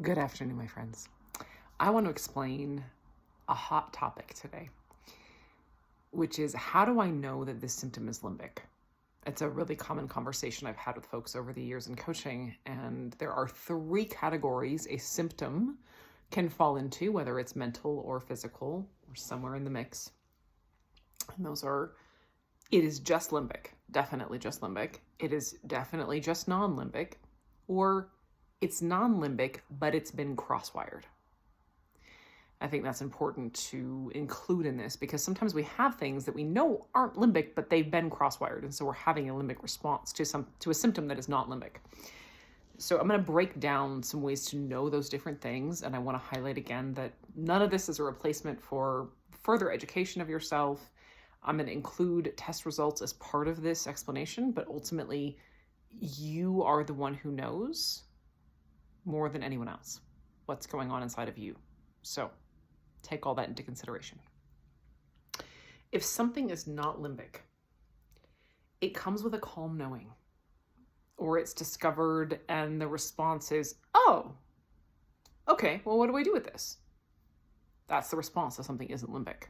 Good afternoon, my friends. I want to explain a hot topic today, which is how do I know that this symptom is limbic? It's a really common conversation I've had with folks over the years in coaching, and there are three categories a symptom can fall into, whether it's mental or physical or somewhere in the mix. And those are, it is just limbic, definitely just limbic. It is definitely just non-limbic, or it's non-limbic, but it's been cross-wired. I think that's important to include in this because sometimes we have things that we know aren't limbic, but they've been cross-wired. And so we're having a limbic response to a symptom that is not limbic. So I'm going to break down some ways to know those different things. And I want to highlight again that none of this is a replacement for further education of yourself. I'm going to include test results as part of this explanation, but ultimately you are the one who knows more than anyone else what's going on inside of you. So take all that into consideration. If something is not limbic, it comes with a calm knowing, or it's discovered and the response is, oh, okay, well, what do I do with this? That's the response if something isn't limbic.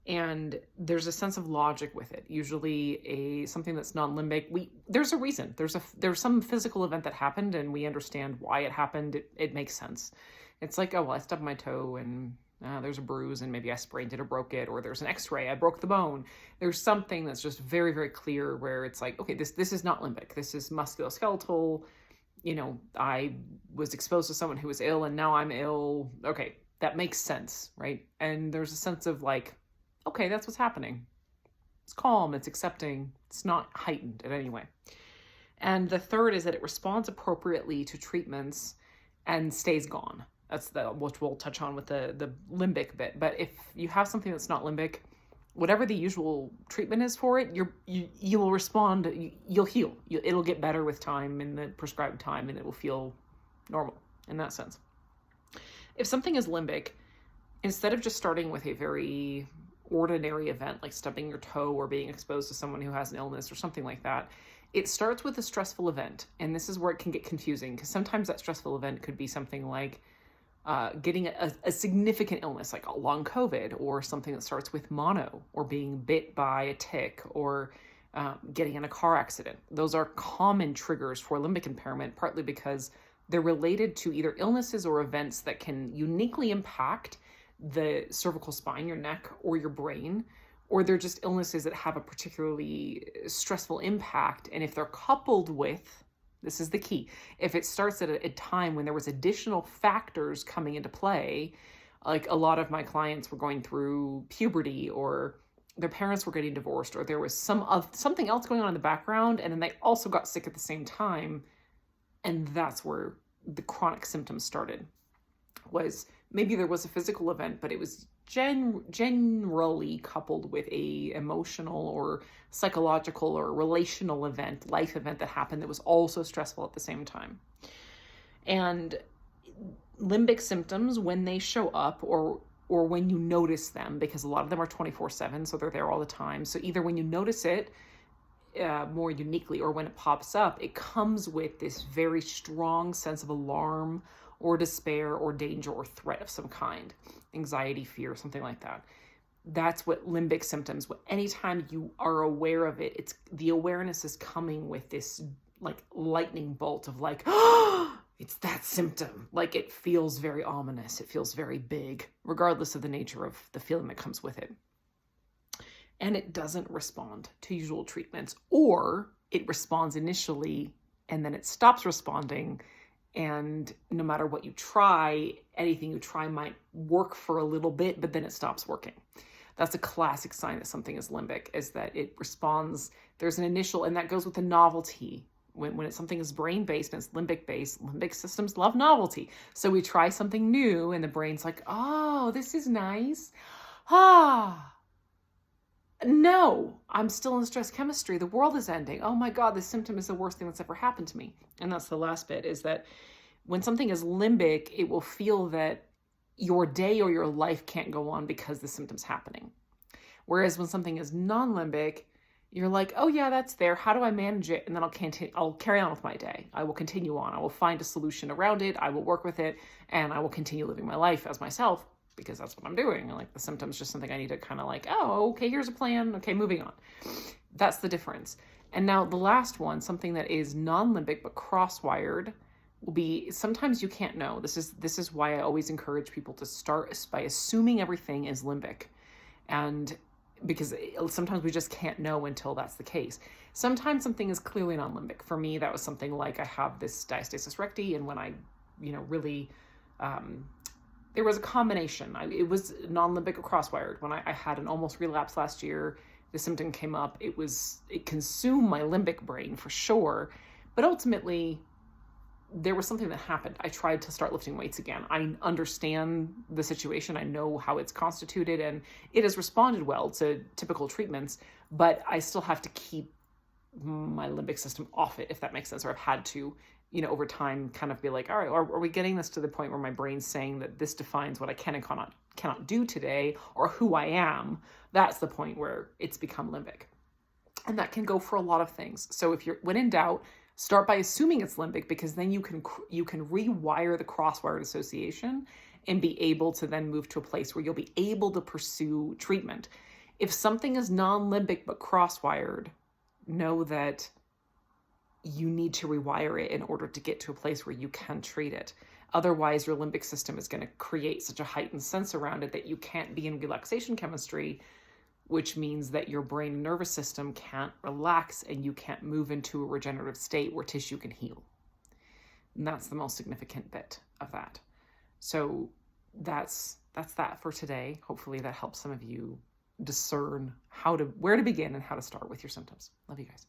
And there's a sense of logic with it. Usually something that's non-limbic, there's a reason. There's some physical event that happened and we understand why it happened. It makes sense. It's like, oh, well, I stubbed my toe and there's a bruise and maybe I sprained it or broke it, or there's an x-ray, I broke the bone. There's something that's just very, very clear where it's like, okay, this is not limbic. This is musculoskeletal. I was exposed to someone who was ill and now I'm ill. Okay, that makes sense, right? And there's a sense of like, okay, that's what's happening. It's calm, it's accepting, it's not heightened in any way. And the third is that it responds appropriately to treatments and stays gone. That's which we'll touch on with the limbic bit. But if you have something that's not limbic, whatever the usual treatment is for it, you will respond, you'll heal. It'll get better with time in the prescribed time, and it will feel normal in that sense. If something is limbic, instead of just starting with a very ordinary event like stubbing your toe or being exposed to someone who has an illness or something like that, it starts with a stressful event. And this is where it can get confusing because sometimes that stressful event could be something like getting a significant illness like a long COVID, or something that starts with mono, or being bit by a tick, or getting in a car accident. Those are common triggers for limbic impairment, partly because they're related to either illnesses or events that can uniquely impact the cervical spine, your neck, or your brain, or they're just illnesses that have a particularly stressful impact. And if they're coupled with, this is the key, if it starts at a time when there was additional factors coming into play, like a lot of my clients were going through puberty, or their parents were getting divorced, or there was something else going on in the background, and then they also got sick at the same time, and that's where the chronic symptoms started. Was maybe there was a physical event, but it was generally coupled with a emotional or psychological or relational event, life event that happened that was also stressful at the same time. And limbic symptoms, when they show up, or when you notice them, because a lot of them are 24/7, so they're there all the time. So either when you notice it more uniquely, or when it pops up, it comes with this very strong sense of alarm or despair or danger or threat of some kind, anxiety, fear, something like that. That's what limbic symptoms, anytime you are aware of it, it's the awareness is coming with this like lightning bolt of like, oh, it's that symptom. Like it feels very ominous. It feels very big, regardless of the nature of the feeling that comes with it. And it doesn't respond to usual treatments, or it responds initially and then it stops responding. And no matter what you try, anything you try might work for a little bit, but then it stops working. That's a classic sign that something is limbic, is that it responds, there's an initial, and that goes with the novelty. When something is brain-based and it's limbic-based, limbic systems love novelty. So we try something new and the brain's like, oh, this is nice. No, I'm still in stress chemistry. The world is ending. Oh my God, this symptom is the worst thing that's ever happened to me. And that's the last bit, is that when something is limbic, it will feel that your day or your life can't go on because the symptom's happening. Whereas when something is non-limbic, You're like, oh yeah, that's there. How do I manage it? And then I'll carry on with my day. I will continue on. I will find a solution around it. I will work with it, and I will continue living my life as myself because that's what I'm doing. And like the symptom's just something I need to kind of like, oh, okay, here's a plan. Okay, moving on. That's the difference. And now the last one, something that is non-limbic but cross-wired, will be sometimes you can't know. This is why I always encourage people to start by assuming everything is limbic. And because sometimes we just can't know until that's the case. Sometimes something is clearly non-limbic. For me, that was something like I have this diastasis recti, and when I, really, there was a combination. It was non-limbic or cross-wired. When I had an almost relapse last year, the symptom came up. It consumed my limbic brain for sure, but ultimately, there was something that happened. I tried to start lifting weights again. I understand the situation. I know how it's constituted, and it has responded well to typical treatments, but I still have to keep my limbic system off it, if that makes sense, or I've had to, over time kind of be like, all right, are we getting this to the point where my brain's saying that this defines what I can and cannot do today, or who I am? That's the point where it's become limbic. And that can go for a lot of things. So when in doubt, start by assuming it's limbic, because then you can rewire the cross-wired association and be able to then move to a place where you'll be able to pursue treatment. If something is non-limbic but cross-wired, know that you need to rewire it in order to get to a place where you can treat it. Otherwise, your limbic system is going to create such a heightened sense around it that you can't be in relaxation chemistry, which means that your brain and nervous system can't relax and you can't move into a regenerative state where tissue can heal. And that's the most significant bit of that. So that's that for today. Hopefully that helps some of you discern where to begin and how to start with your symptoms. Love you guys.